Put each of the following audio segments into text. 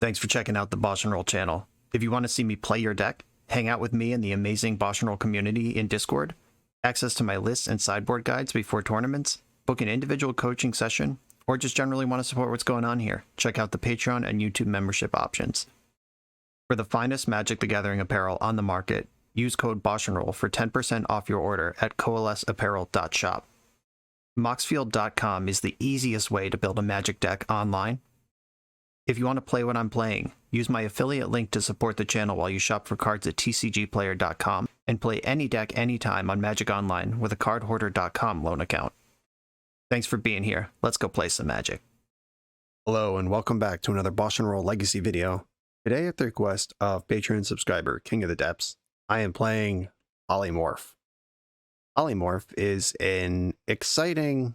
Thanks for checking out the BoshNRoll channel. If you want to see me play your deck, hang out with me in the amazing BoshNRoll community in Discord, access to my lists and sideboard guides before tournaments, book an individual coaching session, or just generally want to support what's going on here, check out the Patreon and YouTube membership options. For the finest Magic the Gathering apparel on the market, use code BoshNRoll for 10% off your order at coalesceapparel.shop. Moxfield.com is the easiest way to build a Magic deck online. If you want to play what I'm playing, use my affiliate link to support the channel while you shop for cards at tcgplayer.com and play any deck anytime on Magic Online with a cardhoarder.com loan account. Thanks for being here. Let's go play some Magic. Hello and welcome back to another BoshNRoll Legacy video. Today at the request of Patreon subscriber King of the Depths, I am playing Polymorph. Polymorph is an exciting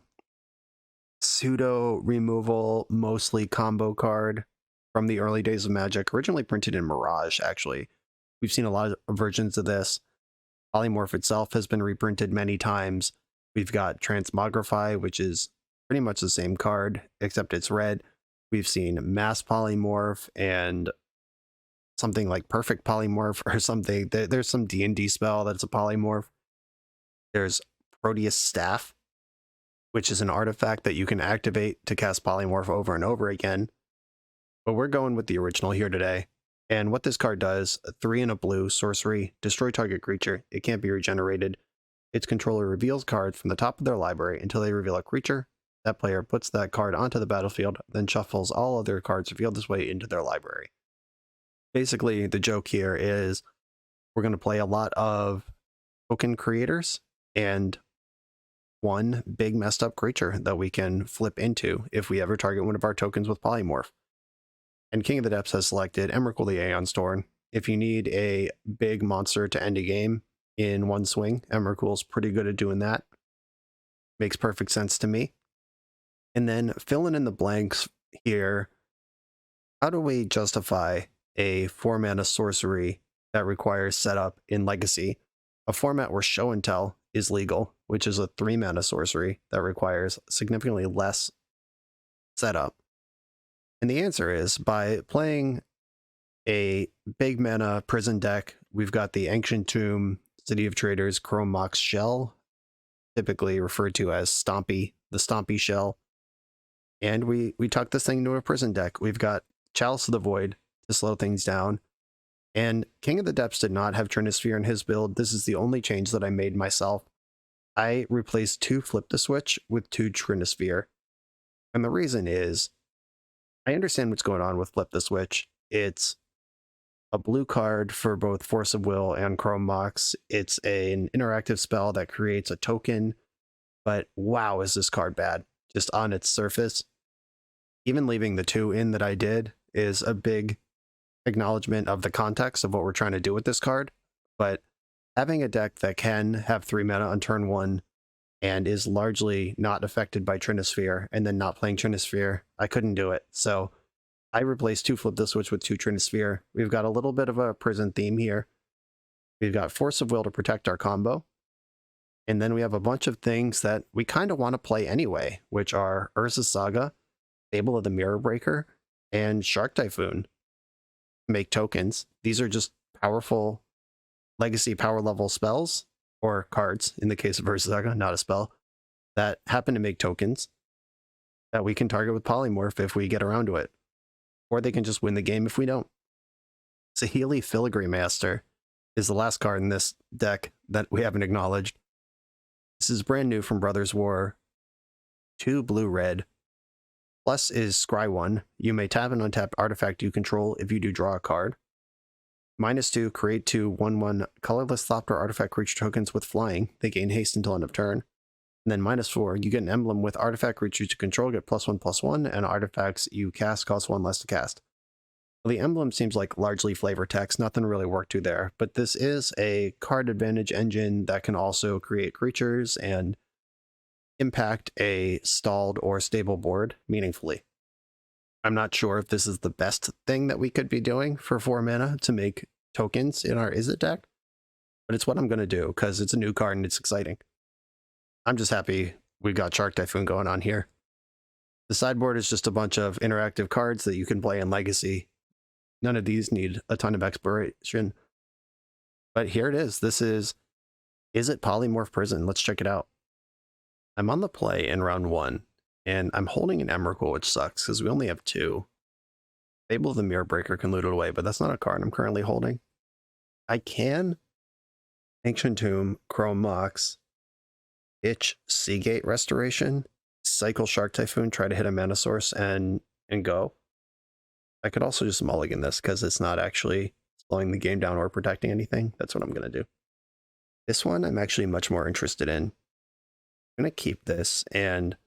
pseudo removal, mostly combo card from the early days of Magic, originally printed in Mirage, actually. We've seen a lot of versions of this. Polymorph itself has been reprinted many times. We've got Transmogrify, which is pretty much the same card, except it's red. We've seen Mass Polymorph and something like Perfect Polymorph or something. There's some D&D spell that's a Polymorph. There's Proteus Staff, which is an artifact that you can activate to cast Polymorph over and over again. But we're going with the original here today. And what this card does, 3 and a blue, sorcery, destroy target creature. It can't be regenerated. Its controller reveals cards from the top of their library until they reveal a creature. That player puts that card onto the battlefield, then shuffles all other cards revealed this way into their library. Basically, the joke here is we're going to play a lot of token creators and one big messed up creature that we can flip into if we ever target one of our tokens with Polymorph. And King of the Depths has selected Emrakul the Aeon Storm. If you need a big monster to end a game in one swing, Emrakul's pretty good at doing that. Makes perfect sense to me. And then filling in the blanks here, how do we justify a 4-mana sorcery that requires setup in Legacy, a format where Show and Tell is legal, which is a 3-mana sorcery that requires significantly less setup? And the answer is by playing a big mana prison deck. We've got the Ancient Tomb, City of Traders, Chrome Mox Shell, typically referred to as Stompy, the Stompy Shell. And we tuck this thing into a prison deck. We've got Chalice of the Void to slow things down. And King of the Depths did not have Trinisphere in his build. This is the only change that I made myself. I replaced 2 Flip the Switch with 2 Trinisphere. And the reason is, I understand what's going on with Flip the Switch. It's a blue card for both Force of Will and Chrome Mox. It's an interactive spell that creates a token. But wow, is this card bad, just on its surface. Even leaving the 2 in that I did is a big acknowledgement of the context of what we're trying to do with this card. But having a deck that can have 3 mana on turn 1 and is largely not affected by Trinisphere, and then not playing Trinisphere, I couldn't do it. So I replaced 2 Flip the Switch with 2 Trinisphere. We've got a little bit of a prison theme here. We've got Force of Will to protect our combo. And then we have a bunch of things that we kind of want to play anyway, which are Urza Saga, Fable of the Mirror Breaker, and Shark Typhoon. Make tokens. These are just powerful Legacy power level spells, or cards in the case of Urza Saga, not a spell, that happen to make tokens that we can target with Polymorph if we get around to it. Or they can just win the game if we don't. Saheeli Filigree Master is the last card in this deck that we haven't acknowledged. This is brand new from Brothers War. 2 blue-red. Plus is Scry 1. You may tap an untapped artifact you control if you do draw a card. -2, create 2 1/1 colorless Thopter artifact creature tokens with flying. They gain haste until end of turn. And then -4, you get an emblem with artifact creatures you control, get +1/+1, and artifacts you cast cost 1 less to cast. Well, the emblem seems like largely flavor text, nothing really worked to there, but this is a card advantage engine that can also create creatures and impact a stalled or stable board meaningfully. I'm not sure if this is the best thing that we could be doing for 4 mana to make tokens in our Izzet deck, but it's what I'm going to do because it's a new card and it's exciting. I'm just happy we've got Shark Typhoon going on here. The sideboard is just a bunch of interactive cards that you can play in Legacy. None of these need a ton of exploration. But here it is. This is it Polymorph Prison? Let's check it out. I'm on the play in round 1, and I'm holding an Emrakul, which sucks because we only have 2. Fable of the Mirror Breaker can loot it away, but that's not a card I'm currently holding. I can Ancient Tomb, Chrome Mox, Itch, Seagate Restoration, Cycle Shark Typhoon, try to hit a mana source and go. I could also just mulligan this because it's not actually slowing the game down or protecting anything. That's what I'm going to do. This one I'm actually much more interested in. I'm going to keep this, and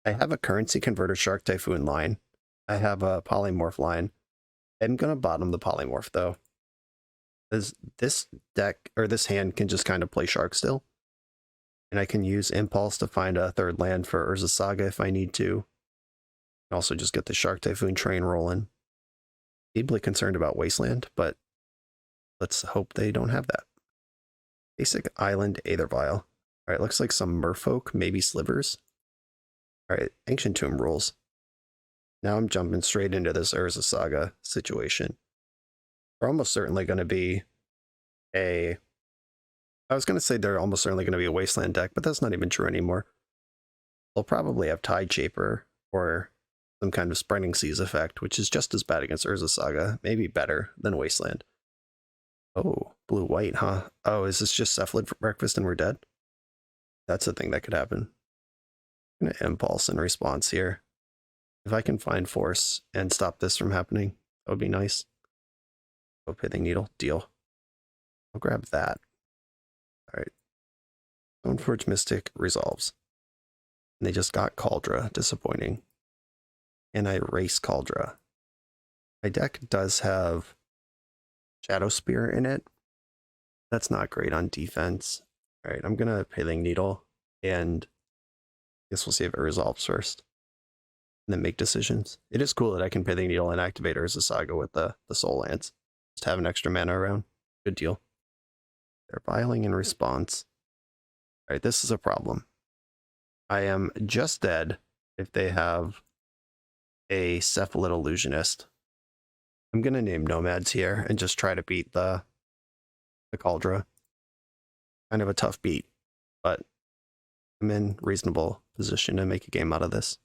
I have a currency converter Shark Typhoon line. I have a Polymorph line. I'm going to bottom the Polymorph, though. This deck, or this hand, can just kind of play Shark still. And I can use Impulse to find a third land for Urza Saga if I need to. Also just get the Shark Typhoon train rolling. Deeply concerned about Wasteland, but let's hope they don't have that. Basic Island Aether Vial. Alright, looks like some Merfolk, maybe Slivers. Alright, Ancient Tomb rules. Now I'm jumping straight into this Urza Saga situation. They're almost certainly going to be a... I was going to say they're almost certainly going to be a Wasteland deck, but that's not even true anymore. They'll probably have Tide Shaper or some kind of Spreading Seas effect, which is just as bad against Urza Saga, maybe better than Wasteland. Oh, blue-white, huh? Oh, is this just Cephalid for breakfast and we're dead? That's a thing that could happen. I'm going to Impulse in response here. If I can find Force and stop this from happening, that would be nice. Oh, Pithing Needle, deal. I'll grab that. Alright. Stoneforge Mystic resolves. And they just got Kaldra, disappointing. And I race Kaldra. My deck does have Shadow Spear in it. That's not great on defense. Alright, I'm gonna Pithing Needle, and I guess we'll see if it resolves first. And then make decisions. It is cool that I can Pithing Needle and activate Urza Saga with the Soul Lance. Just have an extra mana around. Good deal. They're vialing in response. Alright, this is a problem. I am just dead if they have a Cephalid Illusionist. I'm gonna name Nomads here and just try to beat the Kaldra. Kind of a tough beat, but I'm in reasonable position to make a game out of this.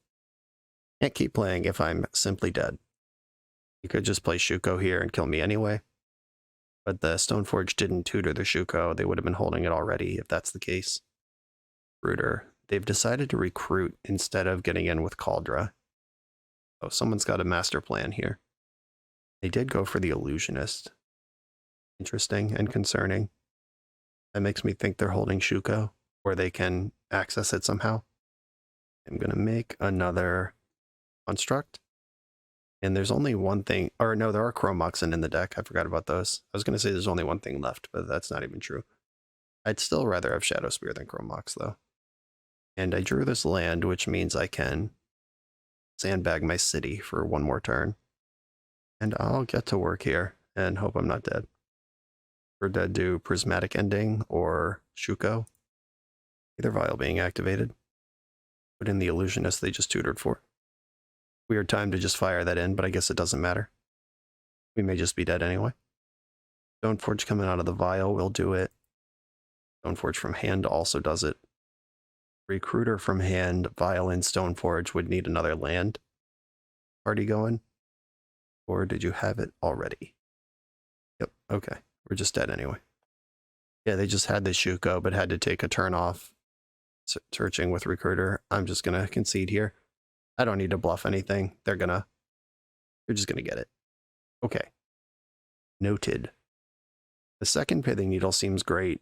Can't keep playing if I'm simply dead. You could just play Shuko here and kill me anyway. But the Stoneforge didn't tutor the Shuko. They would have been holding it already if that's the case. Recruiter. They've decided to recruit instead of getting in with Kaldra. Oh, someone's got a master plan here. They did go for the Illusionist. Interesting and concerning. That makes me think they're holding Shuko, or they can access it somehow. I'm going to make another construct. And there's only one thing, or no, there are Chrome Moxen in the deck. I forgot about those. I was going to say there's only one thing left, but that's not even true. I'd still rather have Shadow Spear than Chrome Mox, though. And I drew this land, which means I can sandbag my city for one more turn. And I'll get to work here and hope I'm not dead. We're dead to Prismatic Ending or Shuko. Either Vial being activated. Put in the Illusionist they just tutored for. Weird time to just fire that in, but I guess it doesn't matter. We may just be dead anyway. Stoneforge coming out of the Vial will do it. Stoneforge from hand also does it. Recruiter from hand, Vial and Stoneforge would need another land. Party going? Or did you have it already? Yep, okay. We're just dead anyway. Yeah, they just had the Shuko, but had to take a turn off searching with Recruiter. I'm just going to concede here. I don't need to bluff anything. They're just going to get it. Okay. Noted. The second Pithing Needle seems great.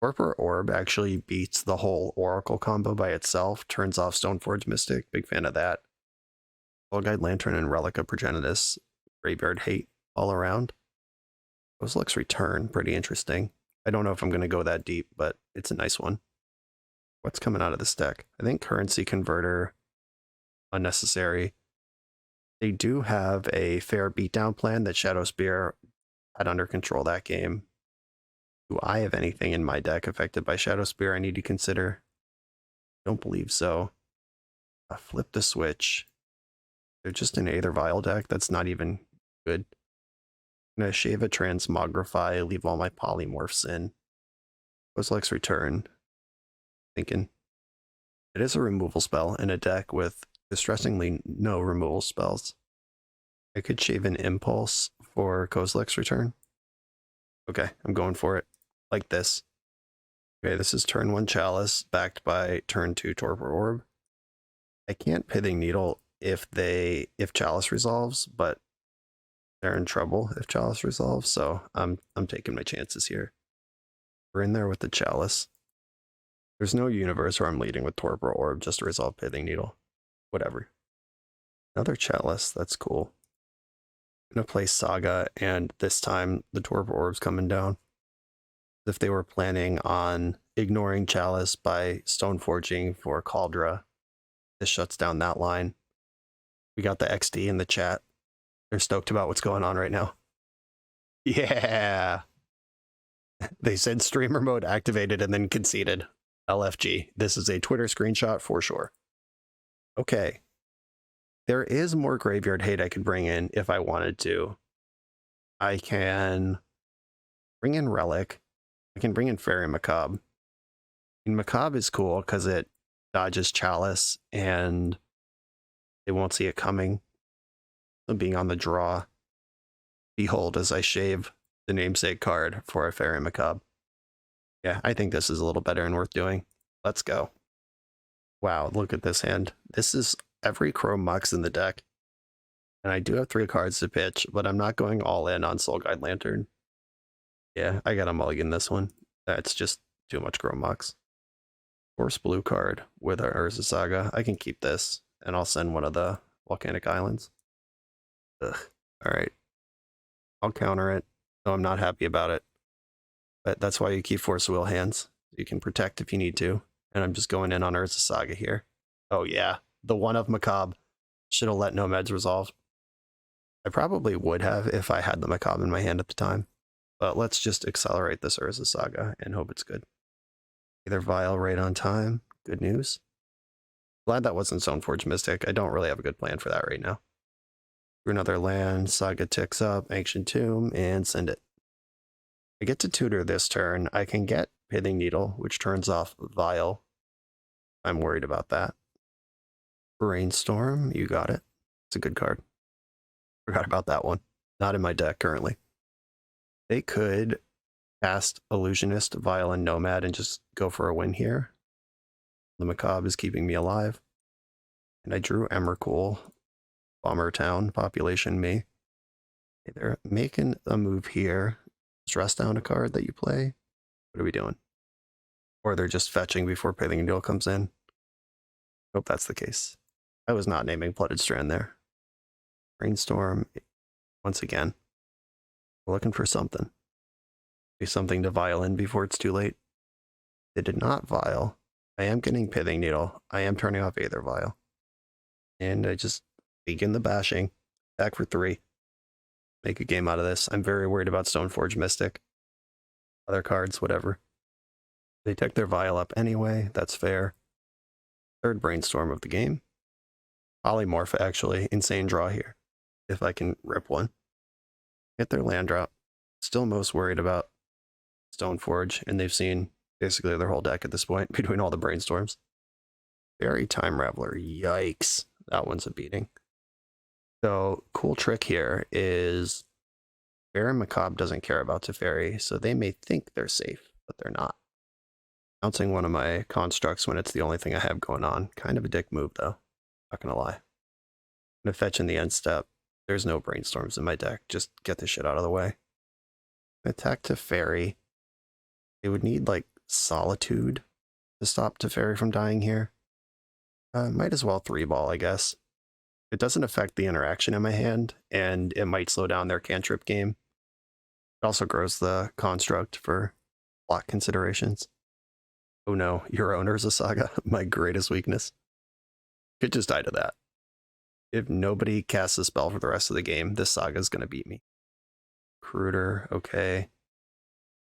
Torpor Orb actually beats the whole Oracle combo by itself. Turns off Stoneforge Mystic. Big fan of that. Soul Guide Lantern and Relic of Progenitus. Graveyard hate all around. Kozilek's Return. Pretty interesting. I don't know if I'm going to go that deep, but it's a nice one. What's coming out of this deck? I think Currency Converter. Unnecessary. They do have a fair beatdown plan that Shadow Spear had under control that game. Do I have anything in my deck affected by Shadow Spear I need to consider? Don't believe so. Flip the switch. They're just an Aether Vial deck that's not even Good. I'm gonna shave a transmogrify, leave all my polymorphs in. Kozilek's Return. Thinking. It is a removal spell in a deck with distressingly no removal spells. I could shave an Impulse for Kozilek's Return. Okay, I'm going for it. Like this. Okay, this is turn 1 Chalice, backed by turn 2 Torpor Orb. I can't Pithing Needle if Chalice resolves, but they're in trouble if Chalice resolves, so I'm taking my chances here. We're in there with the Chalice. There's no universe where I'm leading with Torpor Orb just to resolve Pithing Needle. Whatever. Another Chalice, that's cool. I'm gonna play Saga, and this time the Torpor Orb's coming down. If they were planning on ignoring Chalice by Stoneforging for Cauldra, this shuts down that line. We got the XD in the chat. They're stoked about what's going on right now. Yeah! They said streamer mode activated and then conceded. LFG. This is a Twitter screenshot for sure. Okay. There is more graveyard hate I could bring in if I wanted to. I can bring in Relic. I can bring in Fairy Macabre. And Macabre is cool because it dodges Chalice and they won't see it coming. So being on the draw. Behold as I shave the namesake card for a Fairy Macabre. Yeah, I think this is a little better and worth doing. Let's go. Wow, look at this hand. This is every Chrome Mox in the deck. And I do have 3 cards to pitch, but I'm not going all in on Soul Guide Lantern. Yeah, I gotta mulligan this one. That's just too much Chrome Mox. Force blue card with our Urza Saga. I can keep this, and I'll send one of the Volcanic Islands. Ugh. Alright. I'll counter it, though I'm not happy about it. But that's why you keep Force of Will hands. You can protect if you need to. And I'm just going in on Urza Saga here. Oh yeah, the one of Macabre. Should have let Nomads resolve. I probably would have if I had the Macabre in my hand at the time. But let's just accelerate this Urza Saga and hope it's good. Either Vial right on time. Good news. Glad that wasn't Stoneforge Mystic. I don't really have a good plan for that right now. For another land, Saga ticks up, Ancient Tomb, and send it. I get to tutor this turn. I can get Pithing Needle, which turns off Vial. I'm worried about that. Brainstorm, you got it. It's a good card. Forgot about that one. Not in my deck currently. They could cast Illusionist, Vial, and Nomad and just go for a win here. The Macabre is keeping me alive. And I drew Emrakul, Bomber Town, population me. Okay, they're making a move here. Stress down a card that you play. What are we doing? Or they're just fetching before Pithing Needle comes in. Hope that's the case. I was not naming Blooded Strand there. Brainstorm, once again. We're looking for something. Maybe something to vial in before it's too late. They did not vial. I am getting Pithing Needle. I am turning off Aether Vial. And I just begin the bashing. Back for 3. Make a game out of this. I'm very worried about Stoneforge Mystic. Other cards, whatever. They took their Vial up anyway. That's fair. Third Brainstorm of the game. Polymorph, actually. Insane draw here. If I can rip one. Get their land drop. Still most worried about Stoneforge, and they've seen basically their whole deck at this point between all the Brainstorms. Fairy Time Raveler. Yikes. That one's a beating. So, cool trick here is Fairy Macabre doesn't care about Teferi, so they may think they're safe, but they're not. Bouncing one of my constructs when it's the only thing I have going on. Kind of a dick move, though. Not gonna lie. I'm gonna fetch in the end step. There's no Brainstorms in my deck. Just get this shit out of the way. Attack Teferi. They would need, like, Solitude to stop Teferi from dying here. Might as well 3-ball, I guess. It doesn't affect the interaction in my hand, and it might slow down their cantrip game. It also grows the construct for block considerations. Oh no, your owner's a Saga, my greatest weakness. Could just die to that. If nobody casts a spell for the rest of the game, this Saga's gonna beat me. Recruiter, okay.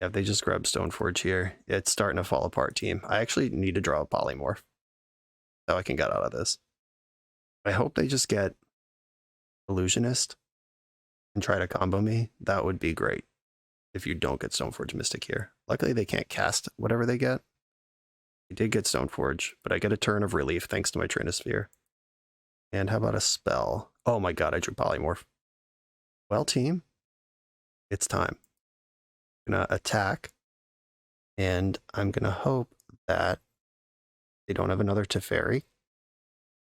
Yeah, if they just grab Stoneforge here, it's starting to fall apart, team. I actually need to draw a Polymorph so I can get out of this. I hope they just get Illusionist and try to combo me, that would be great if you don't get Stoneforge Mystic here. Luckily, they can't cast whatever they get. I did get Stoneforge, but I get a turn of relief thanks to my Trinisphere. And how about a spell? Oh my god, I drew Polymorph. Well, team, it's time. I'm going to attack, and I'm going to hope that they don't have another Teferi.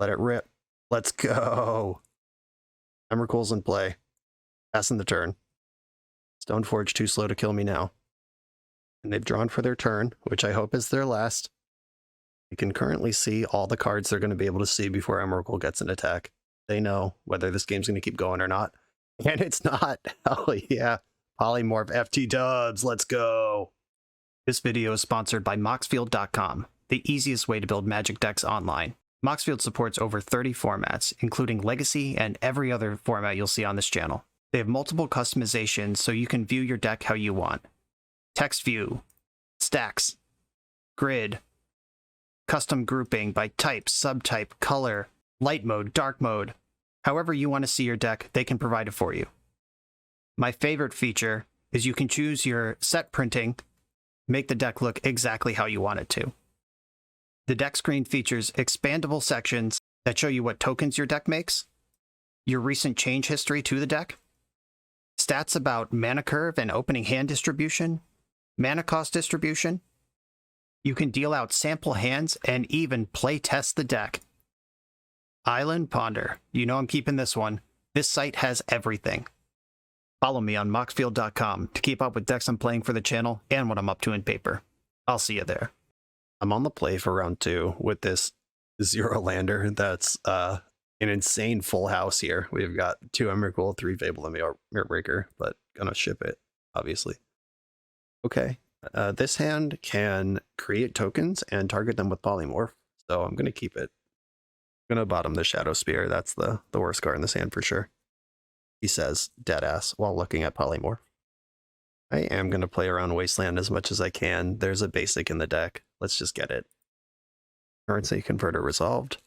Let it rip. Let's go. Emrakul's in play. Passing the turn. Stoneforge too slow to kill me now. And they've drawn for their turn, which I hope is their last. You can currently see all the cards they're going to be able to see before Emrakul gets an attack. They know whether this game's going to keep going or not. And it's not. Hell yeah. Polymorph FT dubs. Let's go. This video is sponsored by Moxfield.com, the easiest way to build Magic decks online. Moxfield supports over 30 formats, including Legacy and every other format you'll see on this channel. They have multiple customizations so you can view your deck how you want. Text view, stacks, grid, custom grouping by type, subtype, color, light mode, dark mode. However you want to see your deck, they can provide it for you. My favorite feature is you can choose your set printing, make the deck look exactly how you want it to. The deck screen features expandable sections that show you what tokens your deck makes, your recent change history to the deck, stats about mana curve and opening hand distribution, mana cost distribution. You can deal out sample hands and even play test the deck. Island Ponder. You know I'm keeping this one. This site has everything. Follow me on Moxfield.com to keep up with decks I'm playing for the channel and what I'm up to in paper. I'll see you there. I'm on the play for round 2 with this 0 lander. That's an insane full house here. We've got 2 Emrakul, 3 Fable, and Mirror Breaker, but gonna ship it, obviously. Okay, this hand can create tokens and target them with Polymorph, so I'm gonna keep it. I'm gonna bottom the Shadow Spear. That's the worst card in this hand for sure. He says, deadass, while looking at Polymorph. I am going to play around Wasteland as much as I can. There's a basic in the deck. Let's just get it. Currency Converter resolved.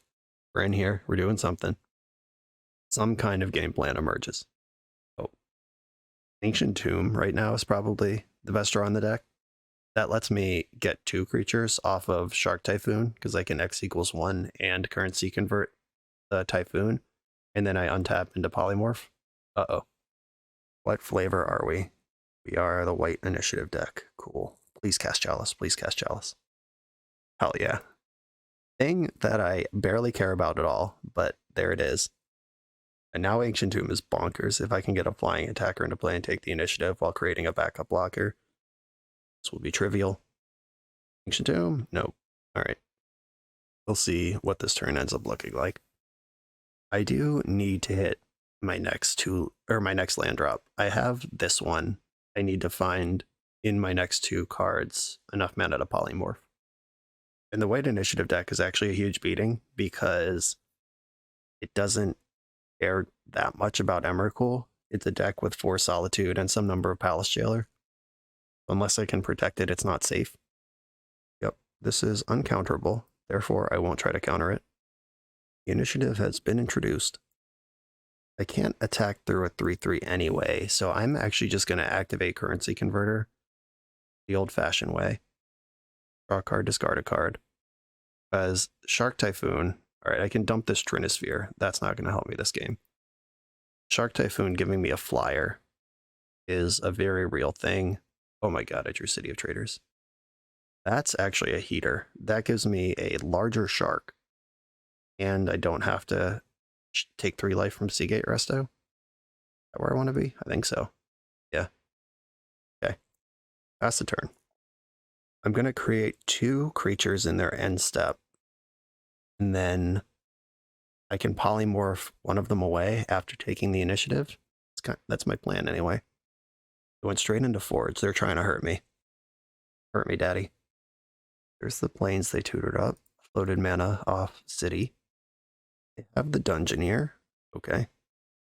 We're in here. We're doing something. Some kind of game plan emerges. Oh. Ancient Tomb right now is probably the best draw in the deck. That lets me get 2 creatures off of Shark Typhoon, because I can X = 1 and currency convert the Typhoon, and then I untap into Polymorph. Uh-oh. What flavor are we? We are the white initiative deck. Cool. Please cast Chalice. Please cast Chalice. Hell yeah. Thing that I barely care about at all, but there it is. And now Ancient Tomb is bonkers. If I can get a flying attacker into play and take the initiative while creating a backup blocker, this will be trivial. Ancient Tomb? Nope. Alright. We'll see what this turn ends up looking like. I do need to hit my next land drop. I have this one. I need to find in my next 2 cards enough mana to Polymorph. And the white initiative deck is actually a huge beating because it doesn't care that much about Emrakul. It's a deck with 4 Solitude and some number of Palace Jailer. Unless I can protect it, it's not safe. Yep, this is uncounterable. Therefore, I won't try to counter it. The initiative has been introduced. I can't attack through a 3/3 anyway, so I'm actually just going to activate Currency Converter the old-fashioned way. Draw a card, discard a card. As Shark Typhoon, alright, I can dump this Trinisphere. That's not going to help me this game. Shark Typhoon giving me a flyer is a very real thing. Oh my god, I drew City of Traders. That's actually a heater. That gives me a larger shark. And I don't have to take 3 life from Seagate Resto. Is that where I want to be? I think so. Yeah. Okay. Pass the turn. I'm going to create 2 creatures in their end step. And then I can polymorph one of them away after taking the initiative. That's my plan anyway. I went straight into Forge. They're trying to hurt me. Hurt me, daddy. There's the planes they tutored up. Floated mana off City. They have the Dungeoneer. Okay.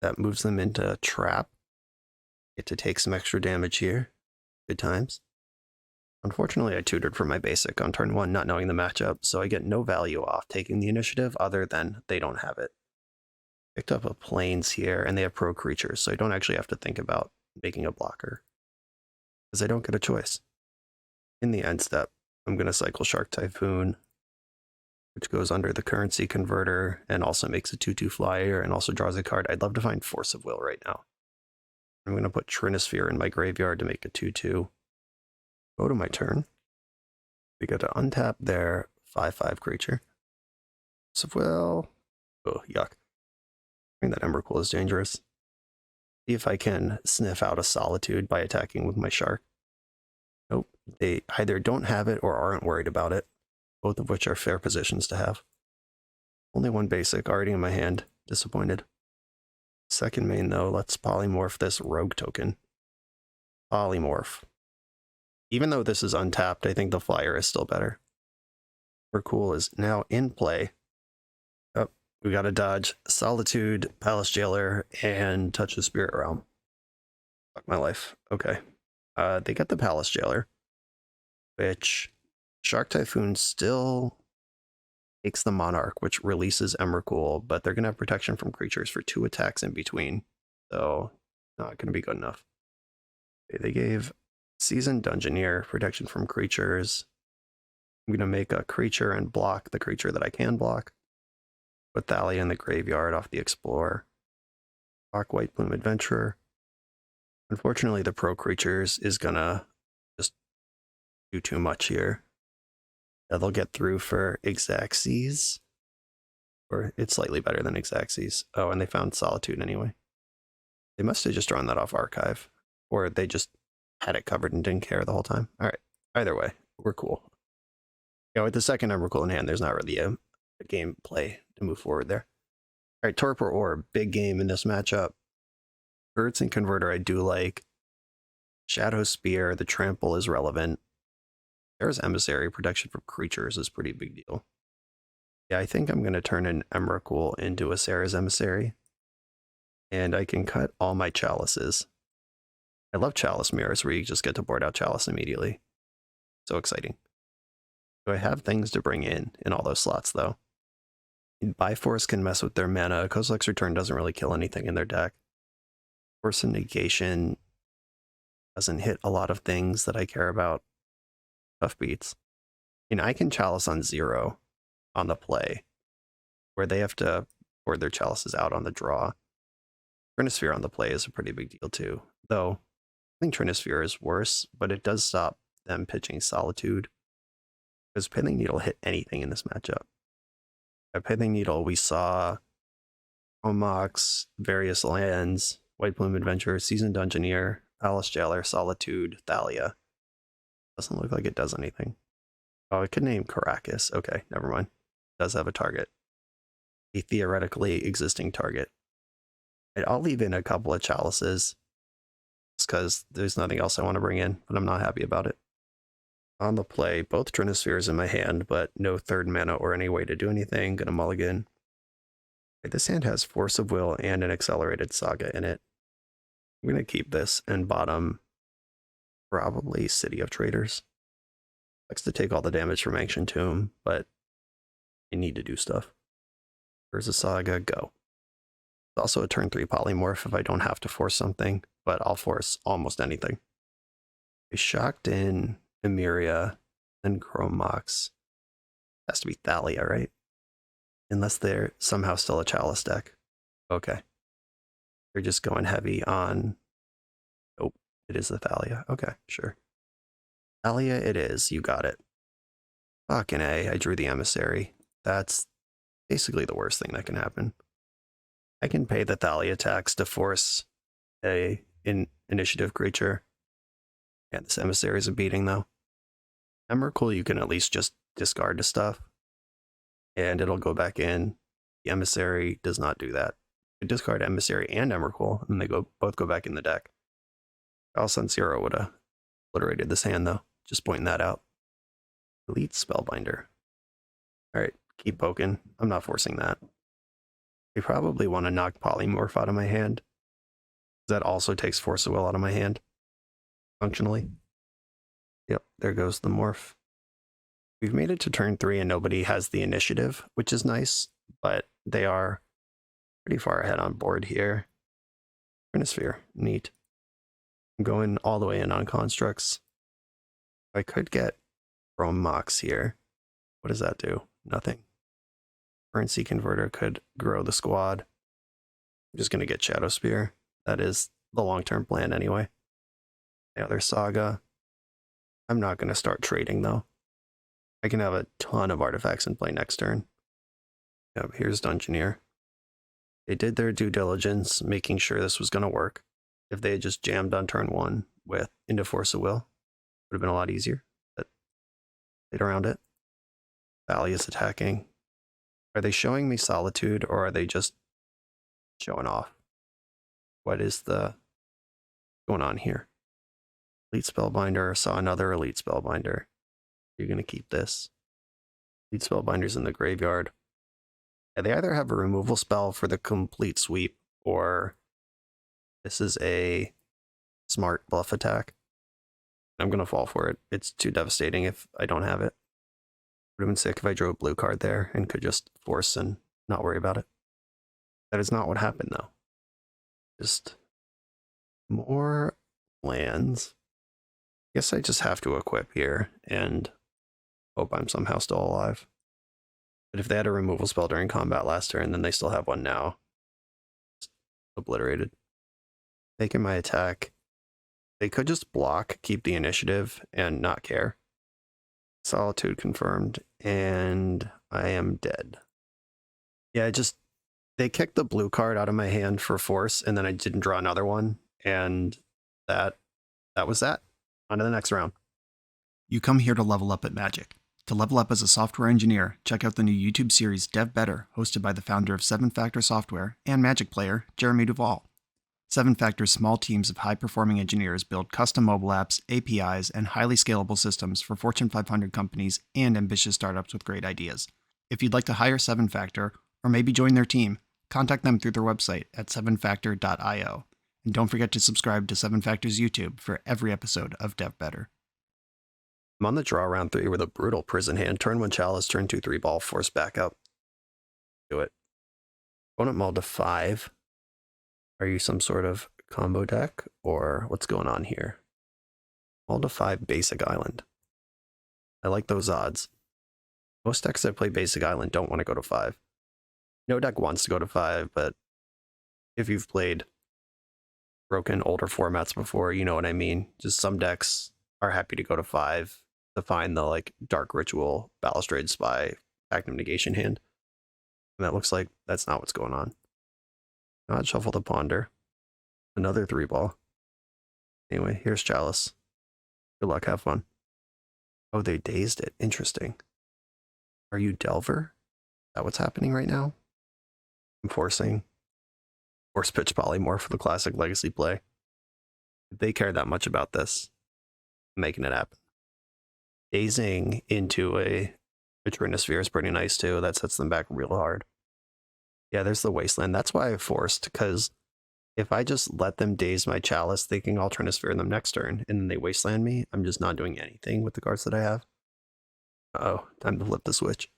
That moves them into Trap. Get to take some extra damage here. Good times. Unfortunately, I tutored for my basic on turn 1, not knowing the matchup, so I get no value off taking the initiative other than they don't have it. Picked up a plains here, and they have pro creatures, so I don't actually have to think about making a blocker. Because I don't get a choice. In the end step, I'm going to cycle Shark Typhoon, which goes under the currency converter, and also makes a 2/2 flyer, and also draws a card. I'd love to find Force of Will right now. I'm going to put Trinisphere in my graveyard to make a 2/2. Go to my turn. We got to untap their 5/5 creature. Force of Will. Oh, yuck. I think that Emrakul is dangerous. See if I can sniff out a Solitude by attacking with my Shark. Nope. They either don't have it or aren't worried about it. Both of which are fair positions to have. Only one basic already in my hand. Disappointed. Second main, though, let's polymorph this rogue token. Polymorph. Even though this is untapped, I think the flyer is still better. Emrakul is now in play. Oh, we got to dodge Solitude, Palace Jailer, and Touch the Spirit Realm. Fuck my life. Okay. They got the Palace Jailer, which Shark Typhoon still takes the Monarch, which releases Emrakul, but they're going to have protection from creatures for 2 attacks in between, so not going to be good enough. Okay, they gave Seasoned Dungeoneer protection from creatures. I'm going to make a creature and block the creature that I can block. Put Thalia in the graveyard off the Explorer. Block White Plume Adventurer. Unfortunately, the pro creatures is going to just do too much here. They'll get through for Xaxes. Or it's slightly better than Xaxes. Oh, and they found Solitude anyway. They must have just drawn that off Archive. Or they just had it covered and didn't care the whole time. Alright, either way, we're cool. You know, with the second Emrakul in hand, there's not really a game play to move forward there. Alright, Torpor Orb, big game in this matchup. Birds and Converter I do like. Shadow Spear, the Trample is relevant. There's Emissary, protection from creatures is pretty big deal. Yeah, I think I'm going to turn an Emrakul into a Sarah's Emissary. And I can cut all my Chalices. I love Chalice Mirrors where you just get to board out Chalice immediately. So exciting. So I have things to bring in all those slots though. Byforce can mess with their mana. Kozilek's Return doesn't really kill anything in their deck. Force of Negation doesn't hit a lot of things that I care about. Tough beats. And I can Chalice on 0 on the play, where they have to board their Chalices out on the draw. Trinisphere on the play is a pretty big deal too, though I think Trinisphere is worse, but it does stop them pitching Solitude. Because Pithing Needle hit anything in this matchup. At Pithing Needle, we saw Omox, various lands, White Plume Adventure, Seasoned Dungeoneer, Palace Jailer, Solitude, Thalia. Doesn't look like it does anything. Oh, it could name Caracas. Okay, never mind. It does have a target. A theoretically existing target. I'll leave in a couple of Chalices. Just because there's nothing else I want to bring in, but I'm not happy about it. On the play, both Trinispheres in my hand, but no third mana or any way to do anything. Gonna mulligan. Okay, this hand has Force of Will and an Accelerated Saga in it. I'm gonna keep this and bottom probably City of Traders. Likes to take all the damage from Ancient Tomb, but I need to do stuff. Urza Saga, go. It's also a turn 3 polymorph if I don't have to force something, but I'll force almost anything. I shocked in Emeria and Chromox. Has to be Thalia, right? Unless they're somehow still a Chalice deck. Okay. They're just going heavy on... Nope, it is the Thalia. Okay, sure. Thalia it is, you got it. Fucking A, I drew the Emissary. That's basically the worst thing that can happen. I can pay the Thalia tax to force a initiative creature. Yeah, this Emissary is a beating though. Emrakul you can at least just discard to stuff. And it'll go back in. The Emissary does not do that. You discard Emissary and Emrakul, and they both go back in the deck. Chalice on 0 would have obliterated this hand though. Just pointing that out. Elite Spellbinder. Alright, keep poking. I'm not forcing that. I probably want to knock Polymorph out of my hand. That also takes Force of Will out of my hand. Functionally. Yep, there goes the morph. We've made it to turn 3 and nobody has the initiative, which is nice, but they are pretty far ahead on board here. Trinisphere, neat. I'm going all the way in on constructs. I could get Chrome Mox here. What does that do? Nothing. Currency converter could grow the squad. I'm just going to get Shadow Spear. That is the long-term plan anyway. The other Saga. I'm not going to start trading though. I can have a ton of artifacts in play next turn. Yep, here's Dungeoneer. They did their due diligence, making sure this was going to work. If they had just jammed on turn 1 with Into Force of Will, it would have been a lot easier. But played around it. Valley is attacking. Are they showing me Solitude, or are they just showing off? What is the going on here? Elite Spellbinder, saw another Elite Spellbinder. You're going to keep this. Elite Spellbinder's in the graveyard. Yeah, they either have a removal spell for the complete sweep, or this is a smart bluff attack. I'm going to fall for it. It's too devastating if I don't have it. Would have been sick if I drew a blue card there and could just force and not worry about it. That is not what happened, though. Just more lands. I guess I just have to equip here and hope I'm somehow still alive. But if they had a removal spell during combat last turn, then they still have one now. Just obliterated. Making my attack. They could just block, keep the initiative, and not care. Solitude confirmed, and I am dead. Yeah, they kicked the blue card out of my hand for force, and then I didn't draw another one, and that was that. On to the next round. You come here to level up at Magic. To level up as a software engineer, check out the new YouTube series Dev Better, hosted by the founder of 7 Factor Software and Magic player, Jeremy Duvall. 7 Factor's small teams of high-performing engineers build custom mobile apps, APIs, and highly scalable systems for Fortune 500 companies and ambitious startups with great ideas. If you'd like to hire 7 Factor, or maybe join their team, contact them through their website at 7factor.io. And don't forget to subscribe to 7 Factor's YouTube for every episode of Dev Better. I'm on the draw round 3 with a brutal prison hand. Turn 1 Chalice, turn 2 3-ball, force back up. Do it. Opponent mulled to 5. Are you some sort of combo deck, or what's going on here? Mulled to 5 basic island. I like those odds. Most decks that play basic island don't want to go to 5. No deck wants to go to 5, but if you've played broken older formats before, you know what I mean. Just some decks are happy to go to 5 to find the like Dark Ritual, Balustrade Spy, Active Negation hand. And that looks like that's not what's going on. Not Shuffle to Ponder. Another 3-ball. Anyway, here's Chalice. Good luck, have fun. Oh, they dazed it. Interesting. Are you Delver? Is that what's happening right now? I'm forcing. Force pitch Polymorph for the classic legacy play. If they care that much about this, I'm making it happen. Dazing into a Trinisphere is pretty nice too. That sets them back real hard. Yeah, there's the Wasteland. That's why I forced, because if I just let them daze my Chalice thinking I'll Trinisphere them next turn, and then they Wasteland me, I'm just not doing anything with the cards that I have. Uh-oh, time to flip the switch.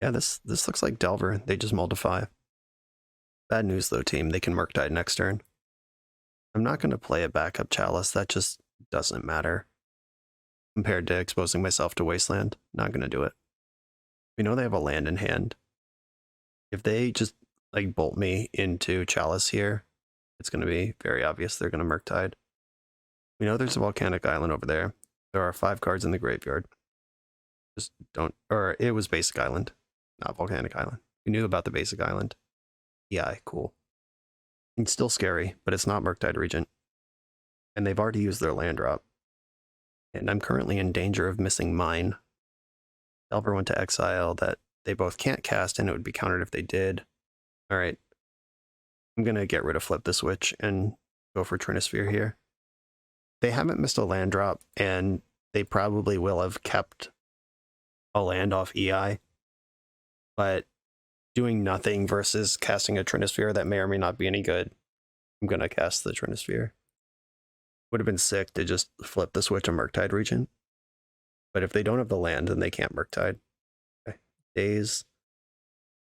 Yeah, this looks like Delver. They just mulled to 5. Bad news though, team. They can Murktide next turn. I'm not going to play a backup Chalice. That just doesn't matter. Compared to exposing myself to Wasteland, not going to do it. We know they have a land in hand. If they just like bolt me into Chalice here, it's going to be very obvious they're going to Murktide. We know there's a Volcanic Island over there. There are 5 cards in the graveyard. Just don't, or it was Basic Island, not Volcanic Island. We knew about the Basic Island. Yeah, cool. It's still scary, but it's not Murktide Regent. And they've already used their land drop. And I'm currently in danger of missing mine. Delver went to exile that they both can't cast, and it would be countered if they did. Alright. I'm going to get rid of Flip the Switch and go for Trinisphere here. They haven't missed a land drop, and they probably will have kept a land off EI. But doing nothing versus casting a Trinisphere that may or may not be any good, I'm going to cast the Trinisphere. Would have been sick to just flip the switch on Murktide Regent. But if they don't have the land, then they can't Murktide. Okay. Daze.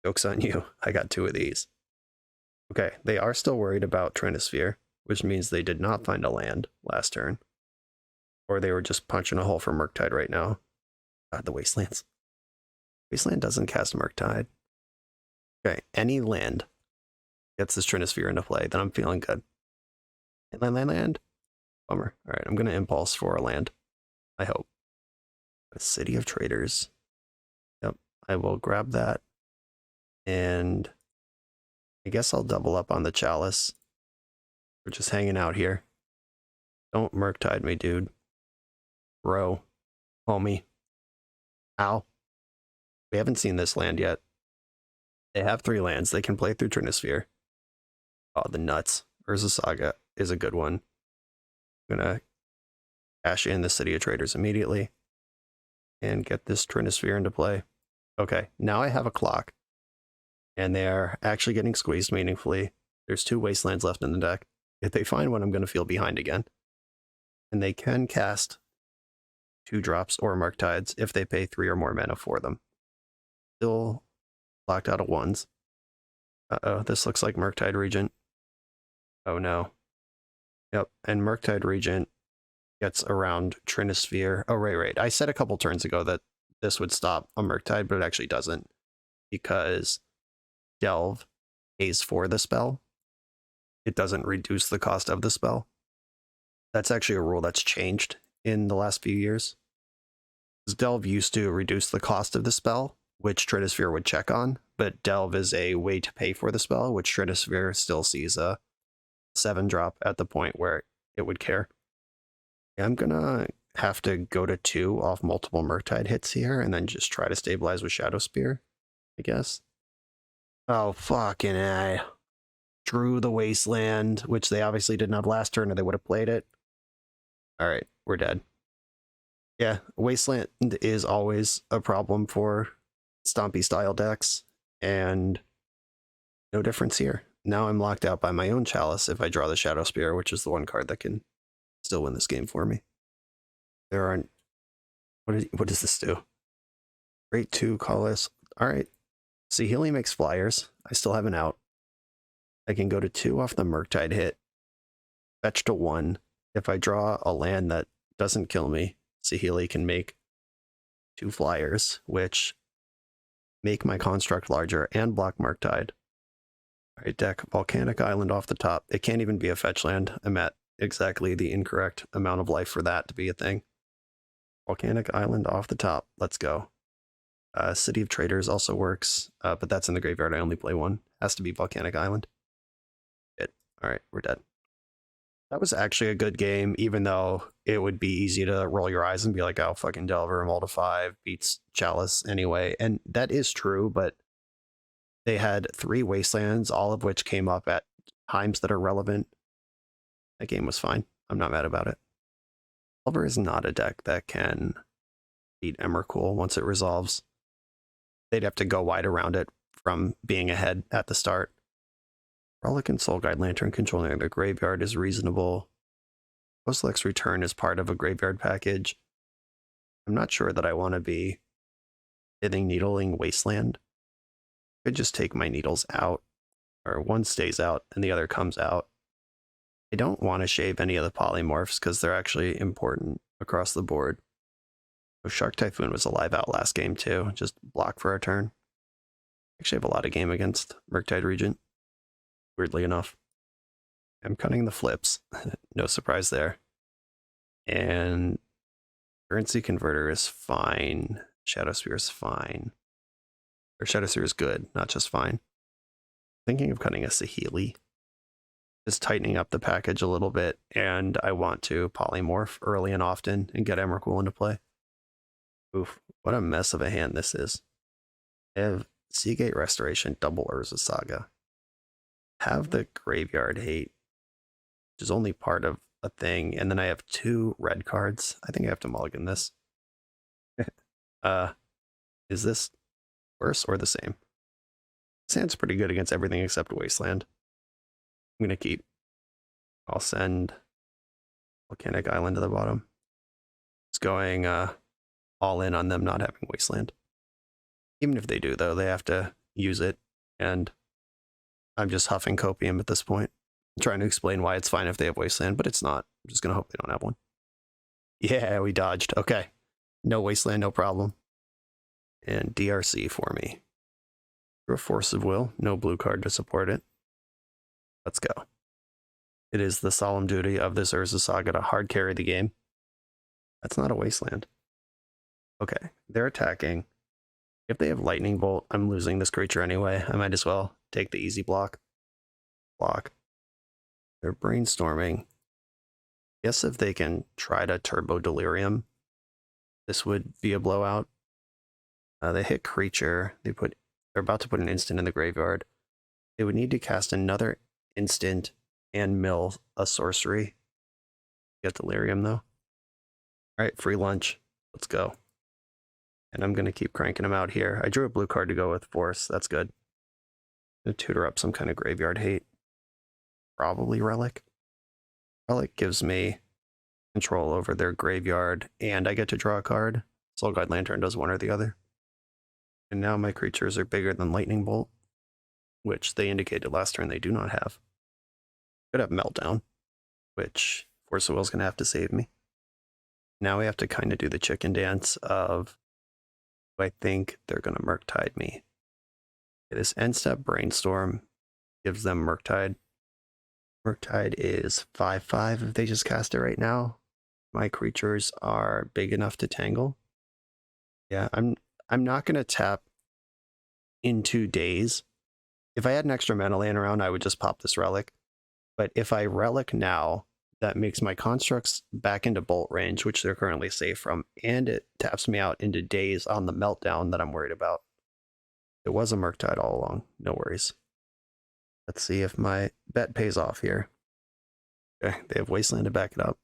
Joke's on you. I got 2 of these. Okay, they are still worried about Trinisphere, which means they did not find a land last turn. Or they were just punching a hole for Murktide right now. God, the Wastelands. Wasteland doesn't cast Murktide. Okay, any land gets this Trinisphere into play, then I'm feeling good. Land. Bummer. All right, I'm going to impulse for a land. I hope. A City of Traders. Yep, I will grab that. And I guess I'll double up on the Chalice. We're just hanging out here. Don't Murktide me, dude. Bro. Homie. Ow. We haven't seen this land yet. They have 3 lands. They can play through Trinisphere. Oh, the nuts. Urza Saga is a good one. I'm going to cash in the City of Traders immediately and get this Trinisphere into play. Okay, now I have a clock. And they are actually getting squeezed meaningfully. There's 2 Wastelands left in the deck. If they find one, I'm going to feel behind again. And they can cast 2 drops or Murktides if they pay 3 or more mana for them. Still locked out of 1s. Uh-oh, this looks like Murktide Regent. Oh no. Yep, and Murktide Regent gets around Trinisphere. Oh, right. I said a couple turns ago that this would stop a Murktide, but it actually doesn't. Because Delve pays for the spell. It doesn't reduce the cost of the spell. That's actually a rule that's changed in the last few years. Delve used to reduce the cost of the spell, which Trinisphere would check on, but Delve is a way to pay for the spell, which Trinisphere still sees a 7-drop at the point where it would care. I'm gonna have to go to 2 off multiple Murktide hits here, and then just try to stabilize with Shadow Spear, I guess. Oh, fucking A. Drew the Wasteland, which they obviously didn't have last turn, or they would have played it. Alright, we're dead. Yeah, Wasteland is always a problem for Stompy style decks, and no difference here. Now I'm locked out by my own Chalice if I draw the Shadow Spear, which is the one card that can still win this game for me. There aren't... What does this do? Great 2, Chalice. Alright. Saheeli makes flyers. I still have an out. I can go to 2 off the Murktide hit. Fetch to 1. If I draw a land that doesn't kill me, Saheeli can make 2 flyers, which make my construct larger and block Murktide. Alright, deck Volcanic Island off the top. It can't even be a fetch land. I'm at exactly the incorrect amount of life for that to be a thing. Volcanic Island off the top. Let's go. City of Traders also works, but that's in the graveyard. I only play 1. Has to be Volcanic Island. Alright, we're dead. That was actually a good game, even though it would be easy to roll your eyes and be like, oh, fucking Delver, Multi 5 beats Chalice anyway. And that is true, but they had 3 Wastelands, all of which came up at times that are relevant. That game was fine. I'm not mad about it. Delver is not a deck that can beat Emrakul once it resolves. They'd have to go wide around it from being ahead at the start. Relic and Soul Guide Lantern controlling their graveyard is reasonable. Ghostlex Return is part of a graveyard package. I'm not sure that I want to be hitting Needling Wasteland. I could just take my needles out, or one stays out and the other comes out. I don't want to shave any of the polymorphs because they're actually important across the board. So Shark Typhoon was a live out last game too, just block for our turn. Actually have a lot of game against Murktide Regent, weirdly enough. I'm cutting the flips, no surprise there. And Currency Converter is fine. Shadow Sphere is fine. Or Shadow Sphere is good, not just fine. Thinking of cutting a Saheeli. Just tightening up the package a little bit, and I want to polymorph early and often and get Emrakul into play. Oof, what a mess of a hand this is. I have Seagate Restoration, double Urza Saga. Have the Graveyard Hate, which is only part of a thing, and then I have 2 red cards. I think I have to mulligan this. Is this worse or the same? This hand's pretty good against everything except Wasteland. I'm gonna keep. I'll send Volcanic Island to the bottom. It's going all in on them not having Wasteland. Even if they do, though, they have to use it, and I'm just huffing copium at this point. I'm trying to explain why it's fine if they have Wasteland, but it's not. I'm just going to hope they don't have one. Yeah, we dodged. Okay. No Wasteland, no problem. And DRC for me. For a Force of Will, no blue card to support it. Let's go. It is the solemn duty of this Urza Saga to hard carry the game. That's not a Wasteland. Okay, they're attacking. If they have Lightning Bolt, I'm losing this creature anyway. I might as well take the easy block. They're brainstorming. Guess if they can try to Turbo Delirium, this would be a blowout. They hit creature. They're about to put an instant in the graveyard. They would need to cast another instant and mill a sorcery. Get Delirium though. Alright, free lunch. Let's go. And I'm going to keep cranking them out here. I drew a blue card to go with Force. That's good. I'm going to tutor up some kind of graveyard hate. Probably Relic. Relic gives me control over their graveyard, and I get to draw a card. Soul Guide Lantern does one or the other. And now my creatures are bigger than Lightning Bolt, which they indicated last turn they do not have. Could have Meltdown, which Force of Will is going to have to save me. Now we have to kind of do the chicken dance of, I think they're going to Murktide me. Okay, this end step Brainstorm gives them Murktide. Murktide is 5/5 if they just cast it right now. My creatures are big enough to tangle. Yeah, I'm not going to tap into Daze. If I had an extra mana laying around, I would just pop this Relic. But if I Relic now, that makes my constructs back into Bolt range, which they're currently safe from, and it taps me out into Daze on the Meltdown that I'm worried about. It was a Murktide all along. No worries. Let's see if my bet pays off here. Okay, they have Wasteland to back it up.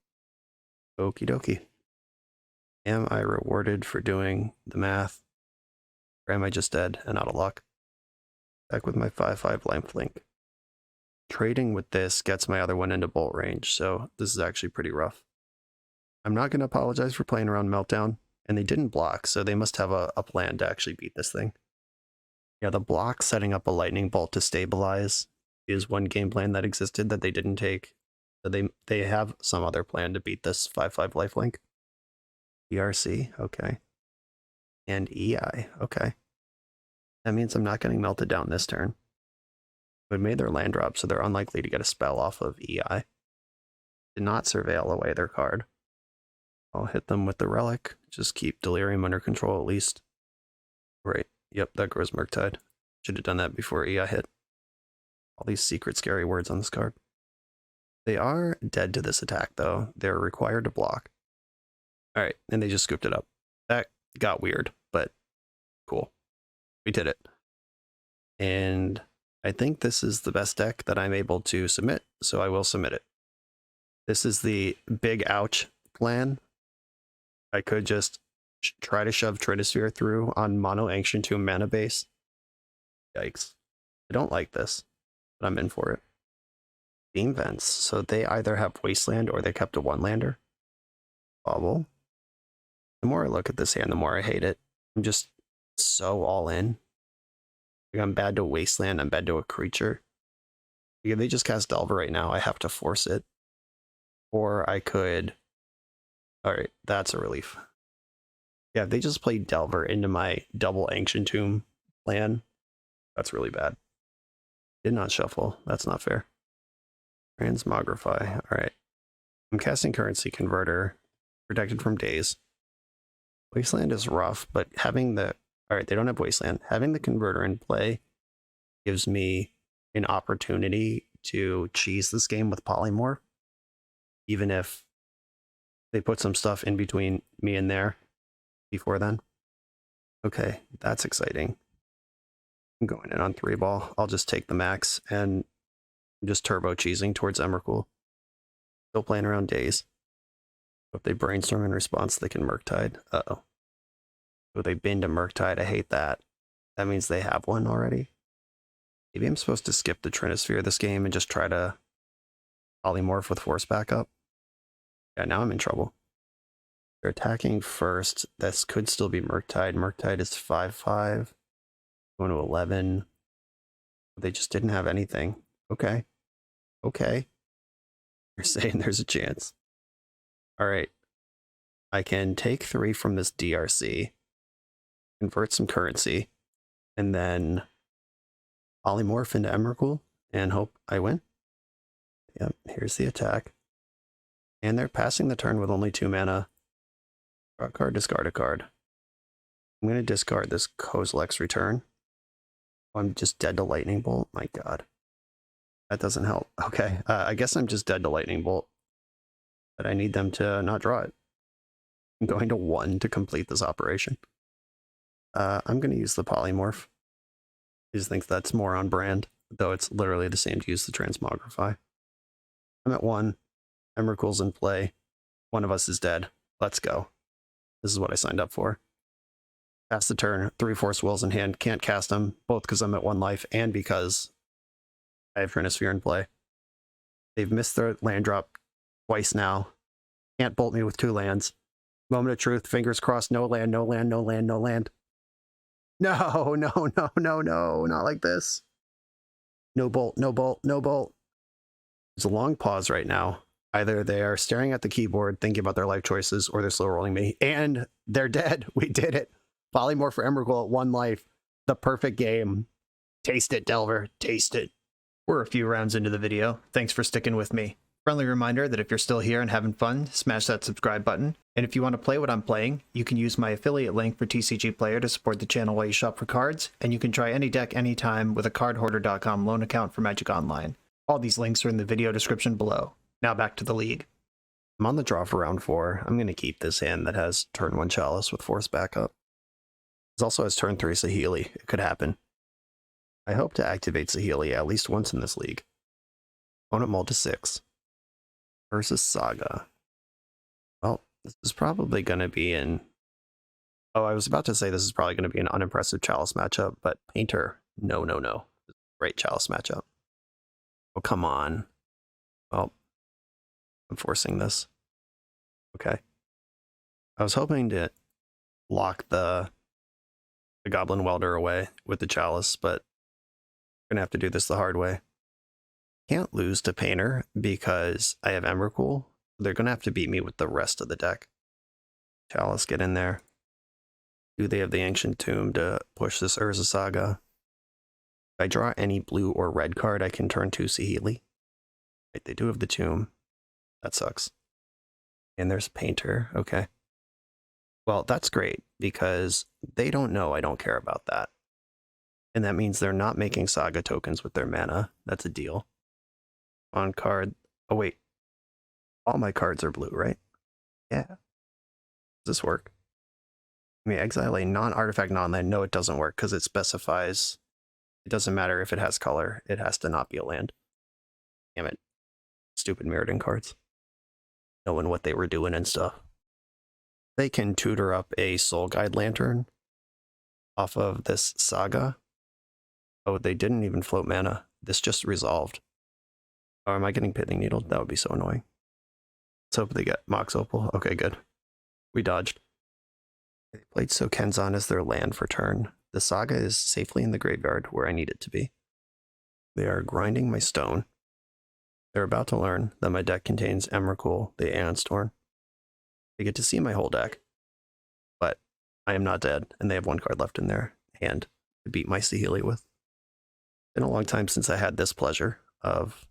Okie dokie. Am I rewarded for doing the math? Or am I just dead and out of luck? Back with my 5/5 lifelink. Trading with this gets my other one into Bolt range, so this is actually pretty rough. I'm not going to apologize for playing around Meltdown, and they didn't block, so they must have a plan to actually beat this thing. Yeah, the block setting up a Lightning Bolt to stabilize is one game plan that existed that they didn't take. So they have some other plan to beat this 5/5 lifelink. ERC, okay. And EI, okay. That means I'm not getting melted down this turn. It made their land drop, so they're unlikely to get a spell off of EI. Did not surveil away their card. I'll hit them with the Relic. Just keep Delirium under control at least. Right. Yep, that grows Murktide. Should have done that before EI hit. All these secret scary words on this card. They are dead to this attack, though. They're required to block. Alright, and they just scooped it up. That got weird, but cool. We did it. And I think this is the best deck that I'm able to submit, so I will submit it. This is the big ouch plan. I could just try to shove Trinisphere through on mono Ancient Tomb mana base. Yikes. I don't like this, but I'm in for it. Beam Vents, so they either have Wasteland or they kept a one-lander. Bubble. The more I look at this hand, the more I hate it. I'm just so all in. Like, I'm bad to Wasteland, I'm bad to a creature. If they just cast Delver right now, I have to force it. Or I could... Alright, that's a relief. Yeah, if they just play Delver into my double Ancient Tomb plan, that's really bad. Did not shuffle. That's not fair. Transmogrify. Alright. I'm casting Currency Converter. Protected from Daze. Wasteland is rough, but having the... Alright, they don't have Wasteland. Having the Converter in play gives me an opportunity to cheese this game with Polymorph. Even if they put some stuff in between me and there before then. Okay, that's exciting. I'm going in on 3-ball. I'll just take the max and just turbo cheesing towards Emrakul. Still playing around Daze. If they brainstorm in response, they can Murktide. Uh-oh. If they bin to Murktide, I hate that. That means they have one already. Maybe I'm supposed to skip the Trinisphere this game and just try to Polymorph with Force backup. Yeah, now I'm in trouble. They're attacking first. This could still be Murktide. Murktide is 5/5. Going to 11. They just didn't have anything. Okay. Okay. You're saying there's a chance. All right. I can take 3 from this DRC, convert some currency, and then polymorph into Emrakul and hope I win. Yep, here's the attack. And they're passing the turn with only 2 mana. Draw a card, discard a card. I'm going to discard this Kozilek's Return. I'm just dead to Lightning Bolt. My god. That doesn't help. Okay, I guess I'm just dead to Lightning Bolt. But I need them to not draw it. I'm going to 1 to complete this operation. I'm going to use the Polymorph. I just think that's more on brand, though it's literally the same to use the Transmogrify. I'm at 1. Emrakul's in play. One of us is dead. Let's go. This is what I signed up for. Pass the turn. 3 Force Wills in hand. Can't cast them, both because I'm at 1 life and because I have Trinisphere in play. They've missed their land drop twice now. Can't bolt me with 2 lands. Moment of truth. Fingers crossed. No land, no land, no land, no land. No, no, no, no, no. Not like this. No bolt, no bolt, no bolt. There's a long pause right now. Either they are staring at the keyboard, thinking about their life choices, or they're slow rolling me. And they're dead. We did it. Polymorph for Emrakul at 1 life. The perfect game. Taste it, Delver. Taste it. We're a few rounds into the video. Thanks for sticking with me. Friendly reminder that if you're still here and having fun, smash that subscribe button. And if you want to play what I'm playing, you can use my affiliate link for TCG Player to support the channel while you shop for cards, and you can try any deck anytime with a cardhoarder.com loan account for Magic Online. All these links are in the video description below. Now back to the league. I'm on the draw for round 4. I'm going to keep this hand that has turn 1 Chalice with Force backup. It also has turn 3 Saheeli. It could happen. I hope to activate Saheeli at least once in this league. Opponent mulled to 6. Versus Saga. Well, this is probably going to be in... Oh, I was about to say this is probably going to be an unimpressive Chalice matchup, but Painter, no, no, no. Great Chalice matchup. Oh, come on. Well, I'm forcing this. Okay. I was hoping to lock the Goblin Welder away with the Chalice, but I'm going to have to do this the hard way. Can't lose to Painter because I have Emrakul. They're going to have to beat me with the rest of the deck. Chalice, get in there. Do they have the Ancient Tomb to push this Urza Saga? If I draw any blue or red card, I can turn 2 Saheeli. Right, they do have the Tomb. That sucks. And there's Painter. Okay. Well, that's great because they don't know I don't care about that. And that means they're not making Saga tokens with their mana. That's a deal. On card. Oh, wait. All my cards are blue, right? Yeah. Does this work? I mean, exile a non-artifact non-land. No, it doesn't work because it specifies it doesn't matter if it has color. It has to not be a land. Damn it. Stupid Mirrodin cards. Knowing what they were doing and stuff. They can tutor up a Soul Guide Lantern off of this Saga. Oh, they didn't even float mana. This just resolved. Oh, am I getting Pithing Needle? That would be so annoying. Let's hope they get Mox Opal. Okay, good. We dodged. They played Sokenzan as their land for turn. The Saga is safely in the graveyard where I need it to be. They are grinding my stone. They're about to learn that my deck contains Emrakul, the Aeon Storm. They get to see my whole deck, but I am not dead, and they have 1 card left in their hand to beat my Saheeli with. It's been a long time since I had this pleasure of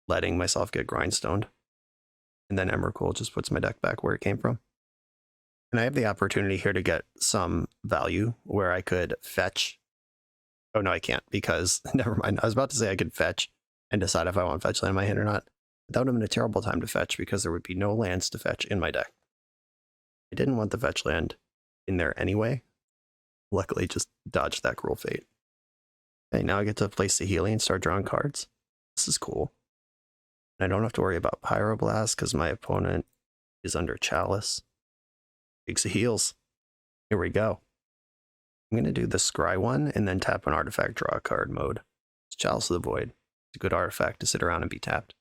letting myself get grindstoned, and then Emrakul just puts my deck back where it came from. And I have the opportunity here to get some value where I could fetch. Oh no, I can't because, never mind. I was about to say I could fetch and decide if I want fetch land in my hand or not. That would have been a terrible time to fetch because there would be no lands to fetch in my deck. I didn't want the fetch land in there anyway. Luckily, just dodged that cruel fate. Okay, now I get to play Saheeli and start drawing cards. This is cool. And I don't have to worry about Pyroblast because my opponent is under Chalice. Big Saheels. Here we go. I'm going to do the Scry one and then tap an artifact, draw a card mode. It's Chalice of the Void. It's a good artifact to sit around and be tapped.